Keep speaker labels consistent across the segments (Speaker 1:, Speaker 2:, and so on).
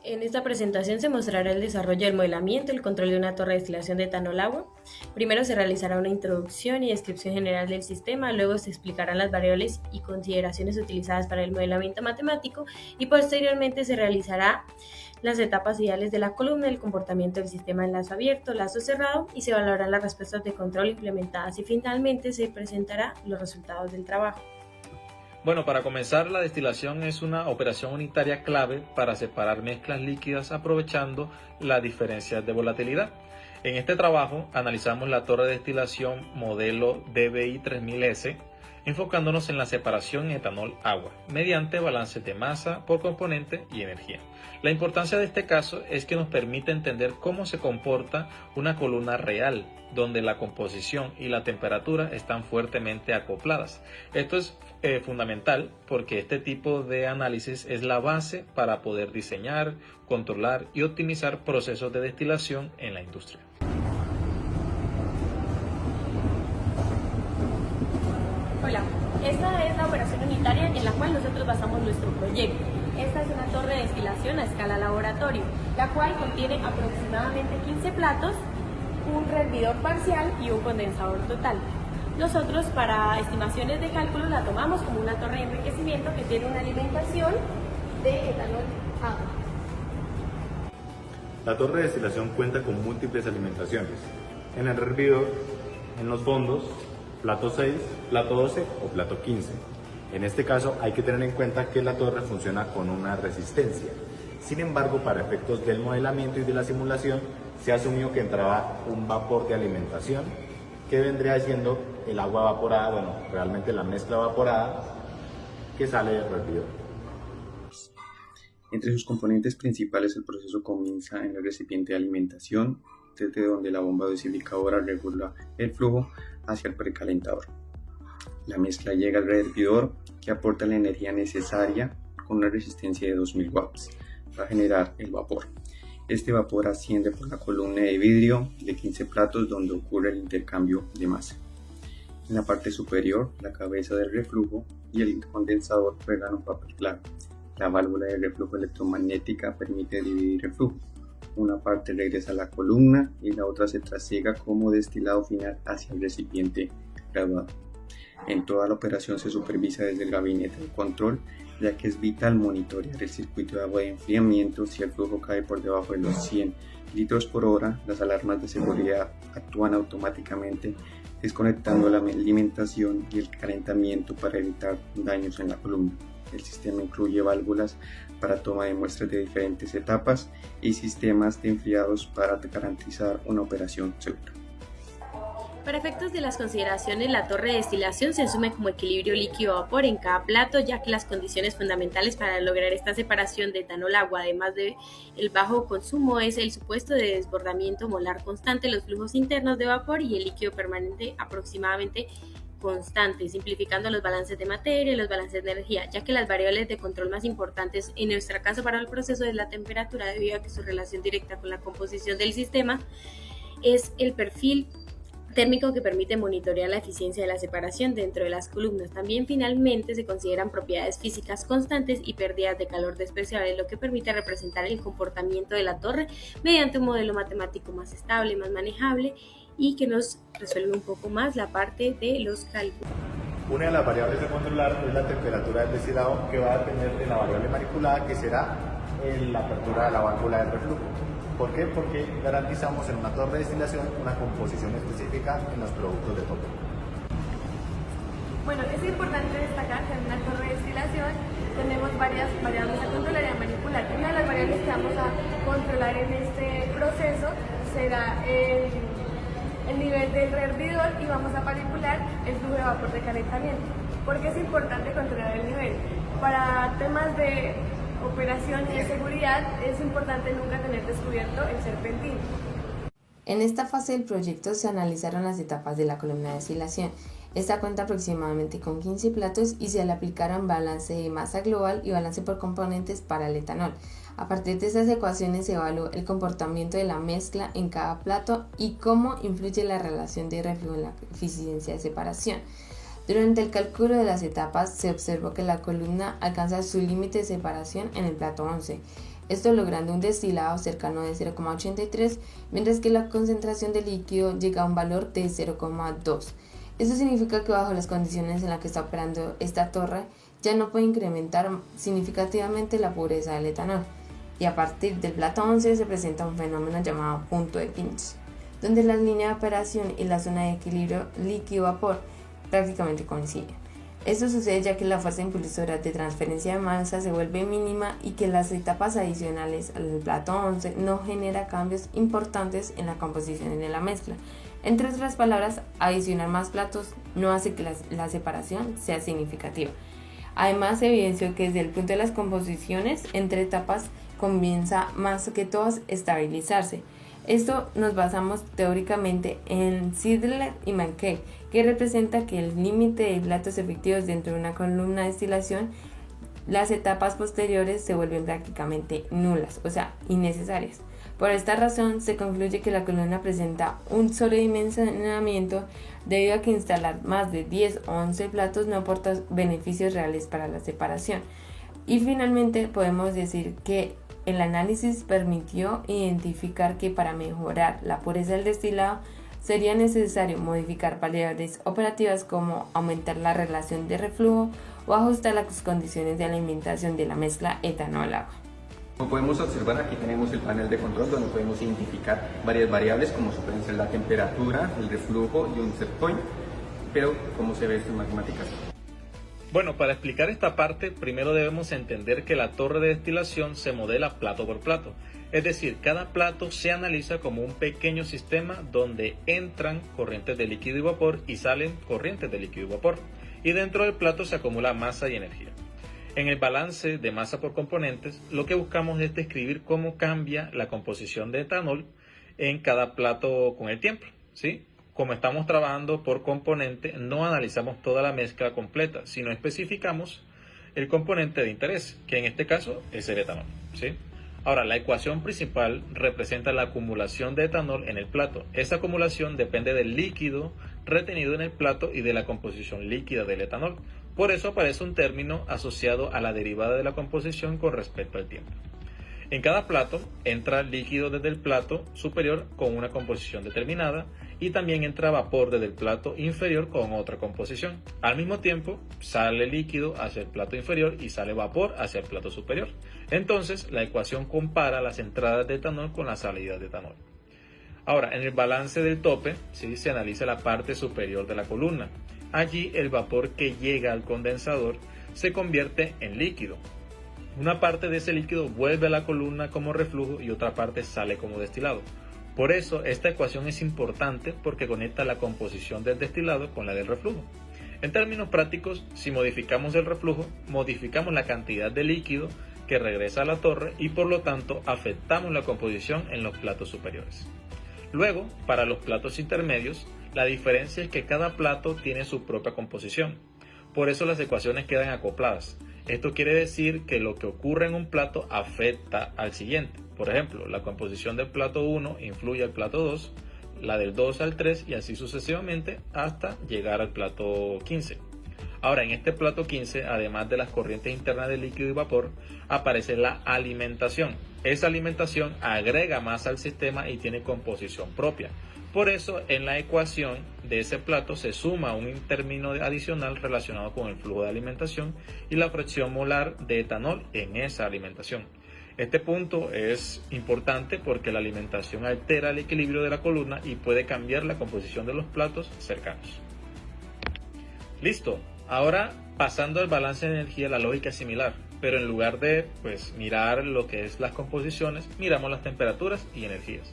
Speaker 1: En esta presentación se mostrará el desarrollo del modelamiento y el control de una torre de destilación de etanol agua. Primero se realizará una introducción y descripción general del sistema, luego se explicarán las variables y consideraciones utilizadas para el modelamiento matemático y posteriormente se realizará las etapas ideales de la columna, el comportamiento del sistema en lazo abierto, lazo cerrado y se valorarán las respuestas de control implementadas y finalmente se presentará los resultados del trabajo.
Speaker 2: Bueno, para comenzar, la destilación es una operación unitaria clave para separar mezclas líquidas aprovechando las diferencias de volatilidad. En este trabajo analizamos la torre de destilación modelo DBI 3000S, enfocándonos en la separación etanol-agua, mediante balances de masa por componente y energía. La importancia de este caso es que nos permite entender cómo se comporta una columna real, donde la composición y la temperatura están fuertemente acopladas. Esto es fundamental porque este tipo de análisis es la base para poder diseñar, controlar y optimizar procesos de destilación en la industria.
Speaker 1: Hola, esta es la operación unitaria en la cual nosotros basamos nuestro proyecto. Esta es una torre de destilación a escala laboratorio, la cual contiene aproximadamente 15 platos, un hervidor parcial y un condensador total. Nosotros para estimaciones de cálculo la tomamos como una torre de enriquecimiento que tiene una alimentación de etanol agua.
Speaker 3: La torre de destilación cuenta con múltiples alimentaciones. En el hervidor, en los fondos, plato 6, plato 12 o plato 15. En este caso hay que tener en cuenta que la torre funciona con una resistencia. Sin embargo, para efectos del modelamiento y de la simulación, se asumió que entraba un vapor de alimentación que vendría siendo el agua evaporada, bueno, realmente la mezcla evaporada que sale del hervidor.
Speaker 4: Entre sus componentes principales, el proceso comienza en el recipiente de alimentación, desde donde la bomba dosificadora regula el flujo hacia el precalentador. La mezcla llega al hervidor, que aporta la energía necesaria con una resistencia de 2000 watts para generar el vapor. Este vapor asciende por la columna de vidrio de 15 platos donde ocurre el intercambio de masa. En la parte superior, la cabeza del reflujo y el condensador juegan un papel clave. La válvula de reflujo electromagnética permite dividir el flujo. Una parte regresa a la columna y la otra se trasiega como destilado final hacia el recipiente graduado. En toda la operación se supervisa desde el gabinete de control, ya que es vital monitorear el circuito de agua de enfriamiento. Si el flujo cae por debajo de los 100 litros por hora, las alarmas de seguridad actúan automáticamente, desconectando la alimentación y el calentamiento para evitar daños en la columna. El sistema incluye válvulas para toma de muestras de diferentes etapas y sistemas de enfriados para garantizar una operación segura.
Speaker 1: Para efectos de las consideraciones, la torre de destilación se asume como equilibrio líquido-vapor en cada plato, ya que las condiciones fundamentales para lograr esta separación de etanol-agua, además de el bajo consumo, es el supuesto de desbordamiento molar constante, los flujos internos de vapor y el líquido permanente aproximadamente constante, simplificando los balances de materia y los balances de energía, ya que las variables de control más importantes en nuestro caso para el proceso es la temperatura, debido a que su relación directa con la composición del sistema es el perfil térmico que permite monitorear la eficiencia de la separación dentro de las columnas. También finalmente se consideran propiedades físicas constantes y pérdidas de calor despreciables, lo que permite representar el comportamiento de la torre mediante un modelo matemático más estable, más manejable y que nos resuelve un poco más la parte de los cálculos.
Speaker 3: Una de las variables a controlar es la temperatura del destilado, que va a depender de la variable manipulada, que será la apertura de la válvula del reflujo. ¿Por qué? Porque garantizamos en una torre de destilación una composición específica en los productos de tope.
Speaker 5: Bueno, es importante destacar que en una torre de destilación tenemos varias variables a controlar y a manipular. Una de las variables que vamos a controlar en este proceso será el nivel del hervidor y vamos a manipular el flujo de vapor de calentamiento. ¿Por qué es importante controlar el nivel? Para temas de operación y de seguridad es importante nunca tener descubierto el serpentín.
Speaker 6: En esta fase del proyecto se analizaron las etapas de la columna de destilación. Esta cuenta aproximadamente con 15 platos y se le aplicaron balance de masa global y balance por componentes para el etanol. A partir de estas ecuaciones se evaluó el comportamiento de la mezcla en cada plato y cómo influye la relación de reflujo en la eficiencia de separación. Durante el cálculo de las etapas se observó que la columna alcanza su límite de separación en el plato 11. esto logrando un destilado cercano de 0,83, mientras que la concentración de líquido llega a un valor de 0,2. Esto significa que bajo las condiciones en las que está operando esta torre ya no puede incrementar significativamente la pureza del etanol, y a partir del plato 11 se presenta un fenómeno llamado punto de pinch, donde la línea de operación y la zona de equilibrio líquido-vapor prácticamente coinciden. Esto sucede ya que la fuerza impulsora de transferencia de masa se vuelve mínima y que las etapas adicionales al plato 11 no genera cambios importantes en la composición de la mezcla. Entre otras palabras, adicionar más platos no hace que la separación sea significativa. Además, se evidenció que desde el punto de las composiciones entre etapas comienza más que todo a estabilizarse. Esto nos basamos teóricamente en Seidler y Mackay, que representa que el límite de platos efectivos dentro de una columna de destilación, las etapas posteriores se vuelven prácticamente nulas, o sea, innecesarias. Por esta razón, se concluye que la columna presenta un sobredimensionamiento debido a que instalar más de 10 o 11 platos no aporta beneficios reales para la separación. Y finalmente podemos decir que el análisis permitió identificar que para mejorar la pureza del destilado sería necesario modificar variables operativas como aumentar la relación de reflujo o ajustar las condiciones de alimentación de la mezcla etanol-agua.
Speaker 4: Como podemos observar, aquí tenemos el panel de control donde podemos identificar varias variables como pueden ser la temperatura, el reflujo y un set point. Pero ¿cómo se ve esto en matemáticas?
Speaker 2: Bueno, para explicar esta parte, primero debemos entender que la torre de destilación se modela plato por plato. Es decir, cada plato se analiza como un pequeño sistema donde entran corrientes de líquido y vapor y salen corrientes de líquido y vapor. Y dentro del plato se acumula masa y energía. En el balance de masa por componentes, lo que buscamos es describir cómo cambia la composición de etanol en cada plato con el tiempo, ¿sí? Como estamos trabajando por componente, no analizamos toda la mezcla completa, sino especificamos el componente de interés, que en este caso es el etanol, ¿sí? Ahora, la ecuación principal representa la acumulación de etanol en el plato. Esa acumulación depende del líquido retenido en el plato y de la composición líquida del etanol. Por eso aparece un término asociado a la derivada de la composición con respecto al tiempo. En cada plato entra líquido desde el plato superior con una composición determinada y también entra vapor desde el plato inferior con otra composición. Al mismo tiempo sale líquido hacia el plato inferior y sale vapor hacia el plato superior. Entonces la ecuación compara las entradas de etanol con las salidas de etanol. Ahora, en el balance del tope, ¿sí?, se analiza la parte superior de la columna. Allí el vapor que llega al condensador se convierte en líquido. Una parte de ese líquido vuelve a la columna como reflujo y otra parte sale como destilado. Por eso esta ecuación es importante porque conecta la composición del destilado con la del reflujo. En términos prácticos, si modificamos el reflujo, modificamos la cantidad de líquido que regresa a la torre y por lo tanto afectamos la composición en los platos superiores. Luego, para los platos intermedios, la diferencia es que cada plato tiene su propia composición. Por eso las ecuaciones quedan acopladas. Esto quiere decir que lo que ocurre en un plato afecta al siguiente. Por ejemplo, la composición del plato 1 influye al plato 2, la del 2 al 3 y así sucesivamente hasta llegar al plato 15. Ahora, en este plato 15, además de las corrientes internas de líquido y vapor, aparece la alimentación. Esa alimentación agrega masa al sistema y tiene composición propia. Por eso, en la ecuación de ese plato se suma un término adicional relacionado con el flujo de alimentación y la fracción molar de etanol en esa alimentación. Este punto es importante porque la alimentación altera el equilibrio de la columna y puede cambiar la composición de los platos cercanos. Listo. Ahora, pasando al balance de energía, la lógica es similar, pero en lugar de mirar lo que es las composiciones, miramos las temperaturas y energías.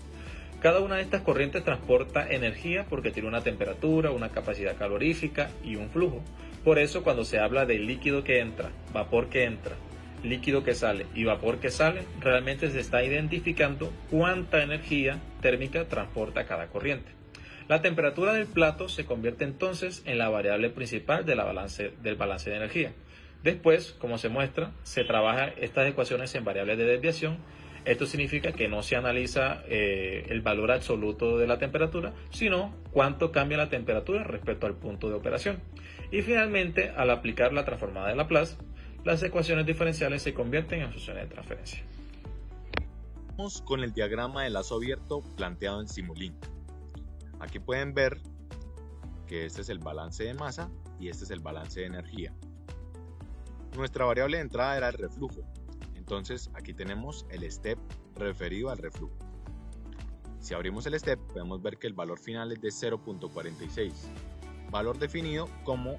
Speaker 2: Cada una de estas corrientes transporta energía porque tiene una temperatura, una capacidad calorífica y un flujo. Por eso cuando se habla de líquido que entra, vapor que entra, líquido que sale y vapor que sale, realmente se está identificando cuánta energía térmica transporta cada corriente. La temperatura del plato se convierte entonces en la variable principal del balance de energía. Después, como se muestra, se trabaja estas ecuaciones en variables de desviación. Esto significa que no se analiza el valor absoluto de la temperatura, sino cuánto cambia la temperatura respecto al punto de operación. Y finalmente, al aplicar la transformada de Laplace, las ecuaciones diferenciales se convierten en funciones de transferencia.
Speaker 3: Continuamos con el diagrama de lazo abierto planteado en Simulink. Aquí pueden ver que este es el balance de masa y este es el balance de energía. Nuestra variable de entrada era el reflujo, entonces aquí tenemos el step referido al reflujo. Si abrimos el step podemos ver que el valor final es de 0.46, valor definido como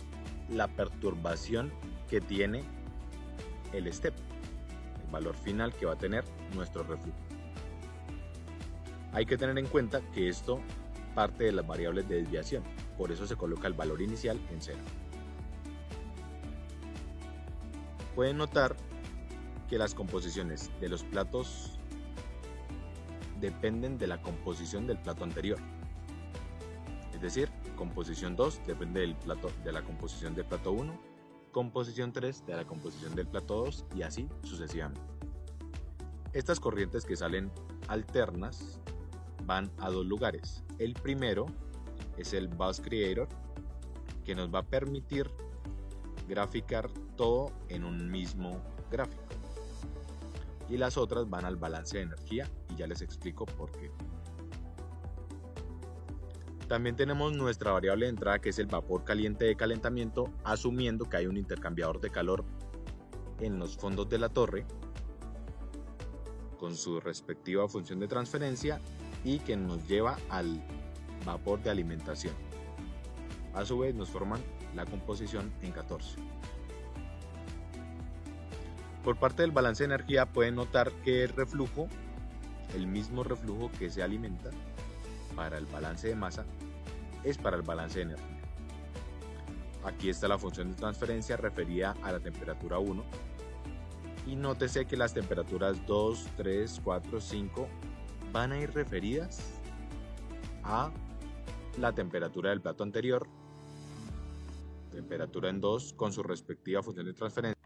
Speaker 3: la perturbación que tiene el step, el valor final que va a tener nuestro reflujo. Hay que tener en cuenta que esto parte de las variables de desviación, por eso se coloca el valor inicial en 0. Pueden notar que las composiciones de los platos dependen de la composición del plato anterior. Es decir, composición 2 depende de la composición del plato 1, composición 3 de la composición del plato 2 y así sucesivamente. Estas corrientes que salen alternas van a dos lugares. El primero es el Bus Creator, que nos va a permitir graficar todo en un mismo gráfico. Y las otras van al balance de energía y ya les explico por qué. También tenemos nuestra variable de entrada, que es el vapor caliente de calentamiento, asumiendo que hay un intercambiador de calor en los fondos de la torre con su respectiva función de transferencia y que nos lleva al vapor de alimentación. A su vez nos forman la composición en 14. Por parte del balance de energía pueden notar que el reflujo, el mismo reflujo que se alimenta para el balance de masa, es para el balance de energía. Aquí está la función de transferencia referida a la temperatura 1 y nótese que las temperaturas 2, 3, 4, 5 van a ir referidas a la temperatura del plato anterior, temperatura en 2 con su respectiva función de transferencia.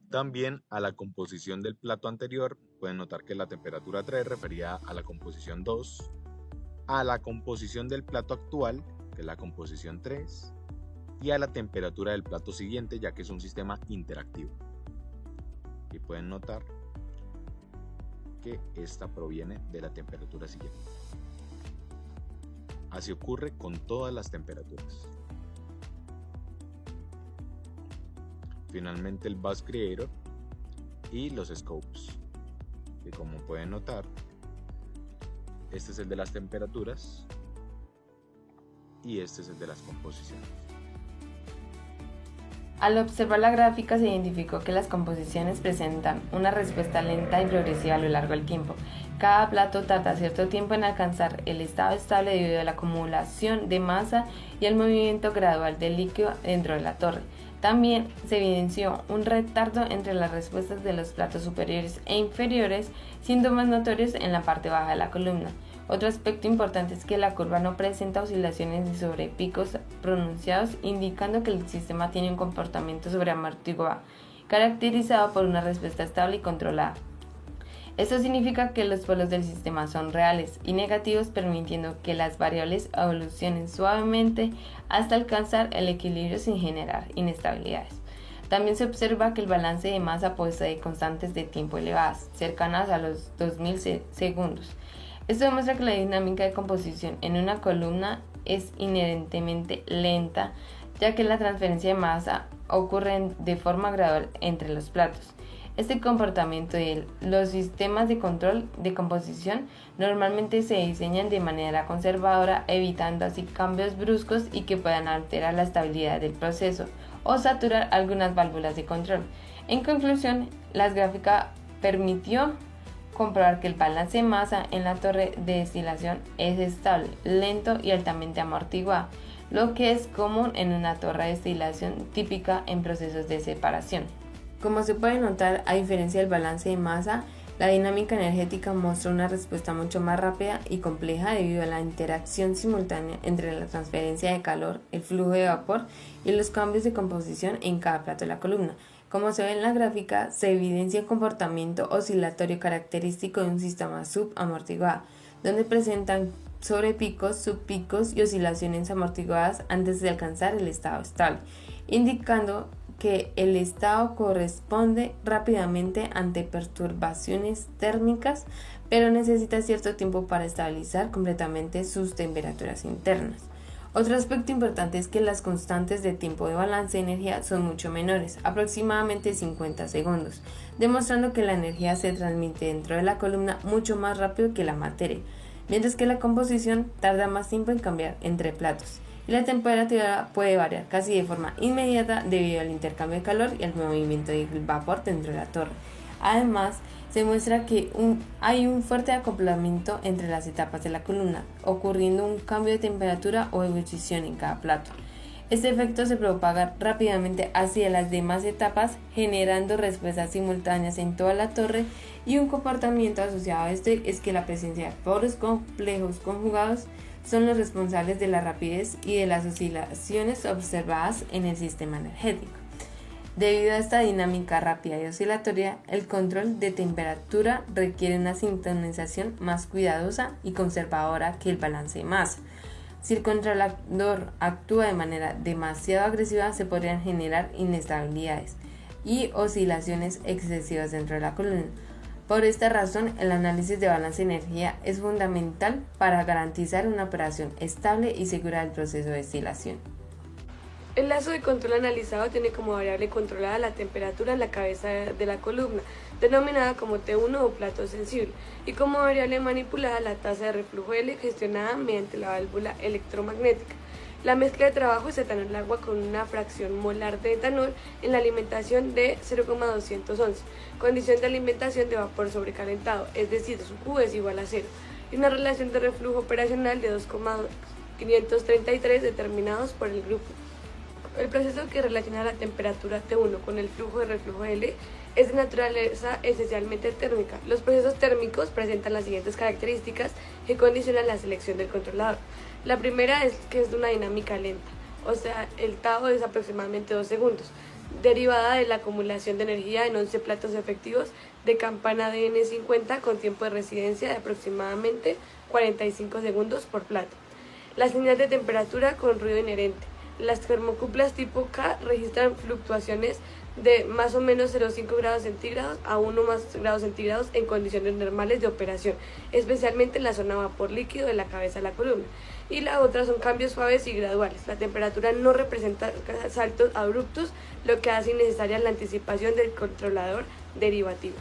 Speaker 3: También a la composición del plato anterior, pueden notar que la temperatura 3 referida a la composición 2, a la composición del plato actual, que es la composición 3, y a la temperatura del plato siguiente, ya que es un sistema interactivo. Y pueden notar que esta proviene de la temperatura siguiente. Así ocurre con todas las temperaturas. Finalmente el Bus Creator y los Scopes, que como pueden notar, este es el de las temperaturas y este es el de las composiciones.
Speaker 6: Al observar la gráfica se identificó que las composiciones presentan una respuesta lenta y progresiva a lo largo del tiempo. Cada plato tarda cierto tiempo en alcanzar el estado estable debido a la acumulación de masa y el movimiento gradual del líquido dentro de la torre. También se evidenció un retardo entre las respuestas de los platos superiores e inferiores, siendo más notorios en la parte baja de la columna. Otro aspecto importante es que la curva no presenta oscilaciones ni sobrepicos pronunciados, indicando que el sistema tiene un comportamiento sobreamortiguado, caracterizado por una respuesta estable y controlada. Esto significa que los polos del sistema son reales y negativos, permitiendo que las variables evolucionen suavemente hasta alcanzar el equilibrio sin generar inestabilidades. También se observa que el balance de masa posee constantes de tiempo elevadas, cercanas a los 2000 segundos. Esto demuestra que la dinámica de composición en una columna es inherentemente lenta, ya que la transferencia de masa ocurre de forma gradual entre los platos. Este comportamiento de los sistemas de control de composición normalmente se diseñan de manera conservadora, evitando así cambios bruscos y que puedan alterar la estabilidad del proceso o saturar algunas válvulas de control. En conclusión, la gráfica permitió comprobar que el balance de masa en la torre de destilación es estable, lento y altamente amortiguado, lo que es común en una torre de destilación típica en procesos de separación. Como se puede notar, a diferencia del balance de masa, la dinámica energética muestra una respuesta mucho más rápida y compleja debido a la interacción simultánea entre la transferencia de calor, el flujo de vapor y los cambios de composición en cada plato de la columna. Como se ve en la gráfica, se evidencia un comportamiento oscilatorio característico de un sistema subamortiguado, donde presentan sobrepicos, subpicos y oscilaciones amortiguadas antes de alcanzar el estado estable, indicando que el estado corresponde rápidamente ante perturbaciones térmicas, pero necesita cierto tiempo para estabilizar completamente sus temperaturas internas. Otro aspecto importante es que las constantes de tiempo de balance de energía son mucho menores, aproximadamente 50 segundos, demostrando que la energía se transmite dentro de la columna mucho más rápido que la materia, mientras que la composición tarda más tiempo en cambiar entre platos, y la temperatura puede variar casi de forma inmediata debido al intercambio de calor y al movimiento del vapor dentro de la torre. Además, se muestra que hay un fuerte acoplamiento entre las etapas de la columna, ocurriendo un cambio de temperatura o ebullición en cada plato. Este efecto se propaga rápidamente hacia las demás etapas, generando respuestas simultáneas en toda la torre, y un comportamiento asociado a este es que la presencia de poros complejos conjugados son los responsables de la rapidez y de las oscilaciones observadas en el sistema energético. Debido a esta dinámica rápida y oscilatoria, el control de temperatura requiere una sintonización más cuidadosa y conservadora que el balance de masa. Si el controlador actúa de manera demasiado agresiva, se podrían generar inestabilidades y oscilaciones excesivas dentro de la columna. Por esta razón, el análisis de balance de energía es fundamental para garantizar una operación estable y segura del proceso de destilación.
Speaker 5: El lazo de control analizado tiene como variable controlada la temperatura en la cabeza de la columna, denominada como T1 o plato sensible, y como variable manipulada la tasa de reflujo L gestionada mediante la válvula electromagnética. La mezcla de trabajo es etanol agua con una fracción molar de etanol en la alimentación de 0,211, condición de alimentación de vapor sobrecalentado, es decir, su Q es igual a 0, y una relación de reflujo operacional de 2,533 determinados por el grupo. El proceso que relaciona la temperatura T1 con el flujo de reflujo L es de naturaleza esencialmente térmica. Los procesos térmicos presentan las siguientes características que condicionan la selección del controlador. La primera es que es de una dinámica lenta, o sea, el TAO es aproximadamente 2 segundos, derivada de la acumulación de energía en 11 platos efectivos de campana de N50 con tiempo de residencia de aproximadamente 45 segundos por plato. La señal de temperatura con ruido inherente. Las termocuplas tipo K registran fluctuaciones de más o menos 0,5 grados centígrados a 1 más grados centígrados en condiciones normales de operación, especialmente en la zona vapor líquido de la cabeza de la columna. Y la otra son cambios suaves y graduales. La temperatura no representa saltos abruptos, lo que hace innecesaria la anticipación del controlador derivativo.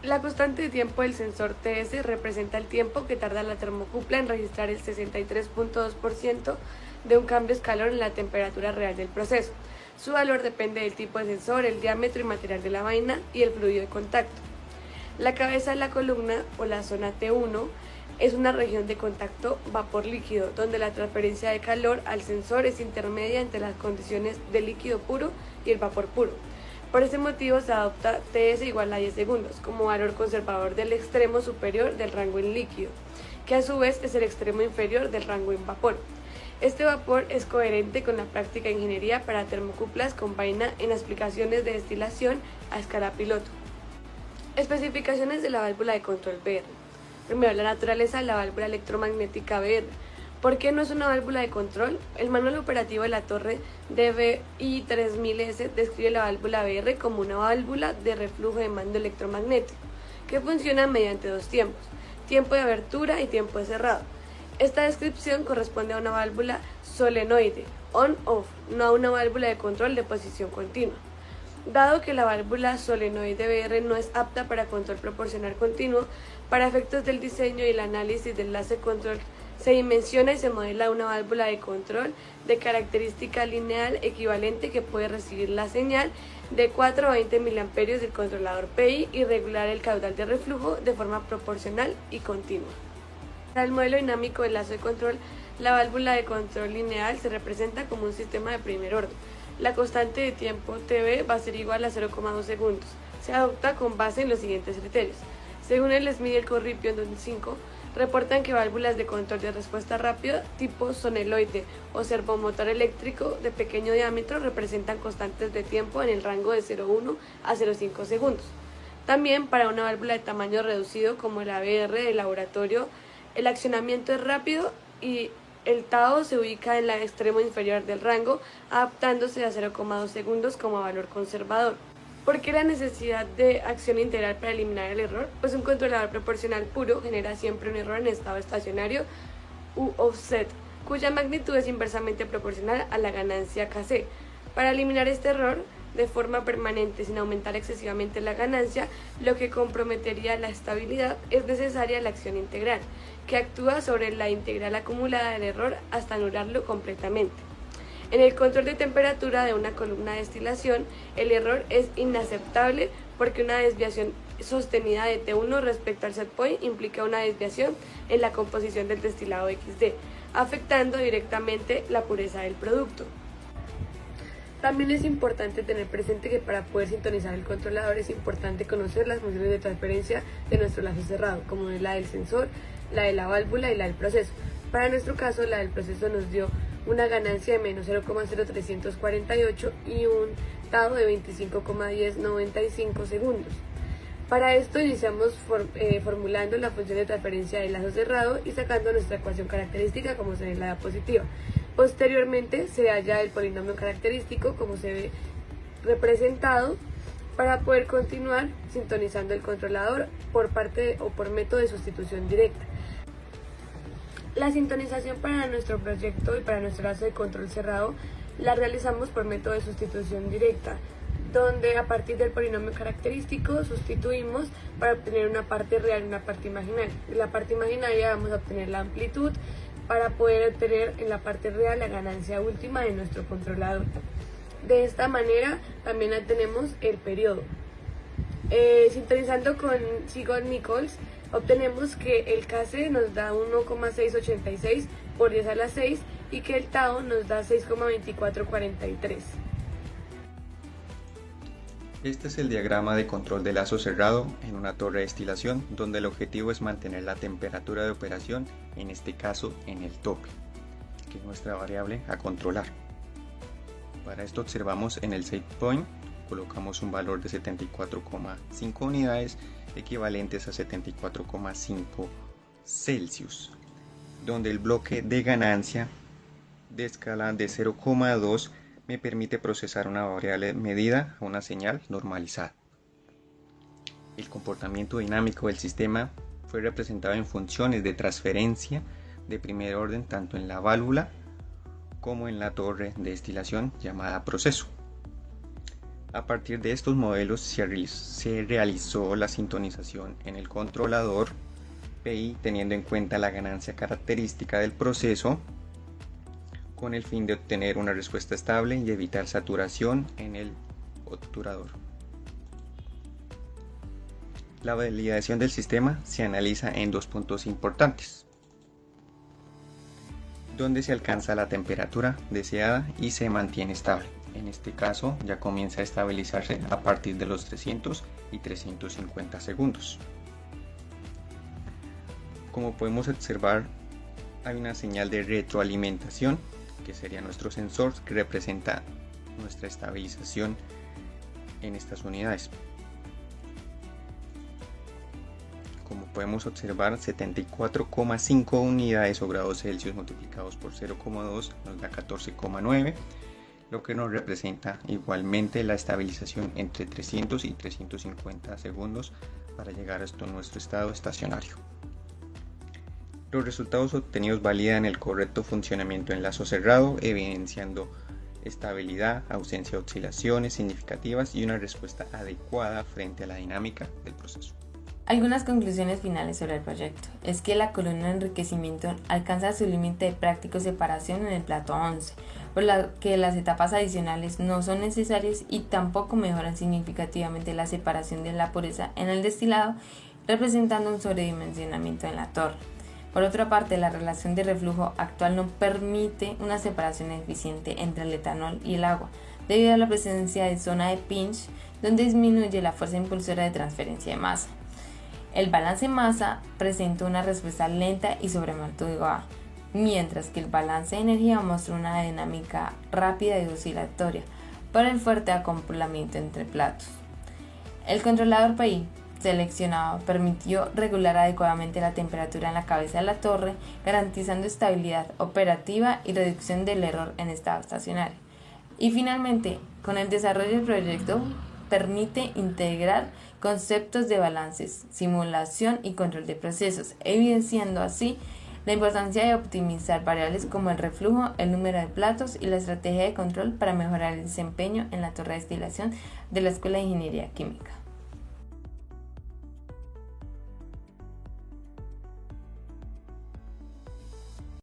Speaker 5: La constante de tiempo del sensor TS representa el tiempo que tarda la termocupla en registrar el 63.2% de un cambio escalón en la temperatura real del proceso. Su valor depende del tipo de sensor, el diámetro y material de la vaina y el fluido de contacto. La cabeza de la columna o la zona T1 es una región de contacto vapor líquido, donde la transferencia de calor al sensor es intermedia entre las condiciones del líquido puro y el vapor puro. Por ese motivo se adopta TS igual a 10 segundos como valor conservador del extremo superior del rango en líquido, que a su vez es el extremo inferior del rango en vapor. Este vapor es coherente con la práctica de ingeniería para termocuplas con vaina en aplicaciones de destilación a escala piloto. Especificaciones de la válvula de control VR. Primero, la naturaleza de la válvula electromagnética VR. ¿Por qué no es una válvula de control? El manual operativo de la torre DVI 3000S describe la válvula VR como una válvula de reflujo de mando electromagnético, que funciona mediante dos tiempos, tiempo de abertura y tiempo de cerrado. Esta descripción corresponde a una válvula solenoide, on-off, no a una válvula de control de posición continua. Dado que la válvula solenoide VR no es apta para control proporcional continuo, para efectos del diseño y el análisis del enlace control se dimensiona y se modela una válvula de control de característica lineal equivalente que puede recibir la señal de 4 a 20 mA del controlador PI y regular el caudal de reflujo de forma proporcional y continua. Para el modelo dinámico del lazo de control, la válvula de control lineal se representa como un sistema de primer orden. La constante de tiempo TV va a ser igual a 0,2 segundos. Se adopta con base en los siguientes criterios. Según el SMI y el Corripio 2005, reportan que válvulas de control de respuesta rápida tipo soleноide o servomotor eléctrico de pequeño diámetro representan constantes de tiempo en el rango de 0,1 a 0,5 segundos. También para una válvula de tamaño reducido como la VR de laboratorio, el accionamiento es rápido y El TAO se ubica en el extremo inferior del rango, adaptándose a 0,2 segundos como valor conservador. ¿Por qué la necesidad de acción integral para eliminar el error? Pues un controlador proporcional puro genera siempre un error en estado estacionario u offset, cuya magnitud es inversamente proporcional a la ganancia KC. Para eliminar este error de forma permanente sin aumentar excesivamente la ganancia, lo que comprometería la estabilidad, es necesaria la acción integral, que actúa sobre la integral acumulada del error hasta anularlo completamente. En el control de temperatura de una columna de destilación, el error es inaceptable porque una desviación sostenida de T1 respecto al set point implica una desviación en la composición del destilado XD, afectando directamente la pureza del producto. También es importante tener presente que para poder sintonizar el controlador es importante conocer las funciones de transferencia de nuestro lazo cerrado, como es la del sensor, la de la válvula y la del proceso. Para nuestro caso, la del proceso nos dio una ganancia de menos 0,0348 y un TAO de 25,1095 segundos. Para esto iniciamos formulando la función de transferencia del lazo cerrado y sacando nuestra ecuación característica como se ve en la diapositiva. Posteriormente se halla el polinomio característico como se ve representado para poder continuar sintonizando el controlador por método de sustitución directa. La sintonización para nuestro proyecto y para nuestro lazo de control cerrado la realizamos por método de sustitución directa, donde a partir del polinomio característico sustituimos para obtener una parte real y una parte imaginaria. En la parte imaginaria vamos a obtener la amplitud para poder obtener en la parte real la ganancia última de nuestro controlador. De esta manera también tenemos el periodo. Sintonizando con Siegel-Nichols obtenemos que el KC nos da 1,686 por 10 a la 6 y que el TAO nos da 6,2443.
Speaker 4: Este es el diagrama de control de lazo cerrado en una torre de destilación, donde el objetivo es mantener la temperatura de operación, en este caso en el tope, que es nuestra variable a controlar. Para esto observamos en el set point, colocamos un valor de 74,5 unidades, equivalentes a 74,5 Celsius, donde el bloque de ganancia de escala de 0,2 me permite procesar una variable medida a una señal normalizada. El comportamiento dinámico del sistema fue representado en funciones de transferencia de primer orden tanto en la válvula como en la torre de destilación llamada proceso. A partir de estos modelos se realizó la sintonización en el controlador PI teniendo en cuenta la ganancia característica del proceso, con el fin de obtener una respuesta estable y evitar saturación en el obturador. La validación del sistema se analiza en dos puntos importantes, donde se alcanza la temperatura deseada y se mantiene estable. En este caso ya comienza a estabilizarse a partir de los 300 y 350 segundos. Como podemos observar, hay una señal de retroalimentación, que sería nuestro sensor, que representa nuestra estabilización en estas unidades. Como podemos observar, 74,5 unidades o grados Celsius multiplicados por 0,2 nos da 14,9, lo que nos representa igualmente la estabilización entre 300 y 350 segundos para llegar hasta nuestro estado estacionario. Los resultados obtenidos validan el correcto funcionamiento en lazo cerrado, evidenciando estabilidad, ausencia de oscilaciones significativas y una respuesta adecuada frente a la dinámica del proceso.
Speaker 6: Algunas conclusiones finales sobre el proyecto es que la columna de enriquecimiento alcanza su límite de práctica separación en el plato 11, por lo que las etapas adicionales no son necesarias y tampoco mejoran significativamente la separación de la pureza en el destilado, representando un sobredimensionamiento en la torre. Por otra parte, la relación de reflujo actual no permite una separación eficiente entre el etanol y el agua, debido a la presencia de zona de pinch, donde disminuye la fuerza impulsora de transferencia de masa. El balance masa presenta una respuesta lenta y sobreamortiguada, mientras que el balance de energía muestra una dinámica rápida y oscilatoria por el fuerte acoplamiento entre platos. El controlador PI seleccionado permitió regular adecuadamente la temperatura en la cabeza de la torre, garantizando estabilidad operativa y reducción del error en estado estacionario. Y finalmente, con el desarrollo del proyecto, permite integrar conceptos de balances, simulación y control de procesos, evidenciando así la importancia de optimizar variables como el reflujo, el número de platos y la estrategia de control para mejorar el desempeño en la torre de destilación de la Escuela de Ingeniería Química.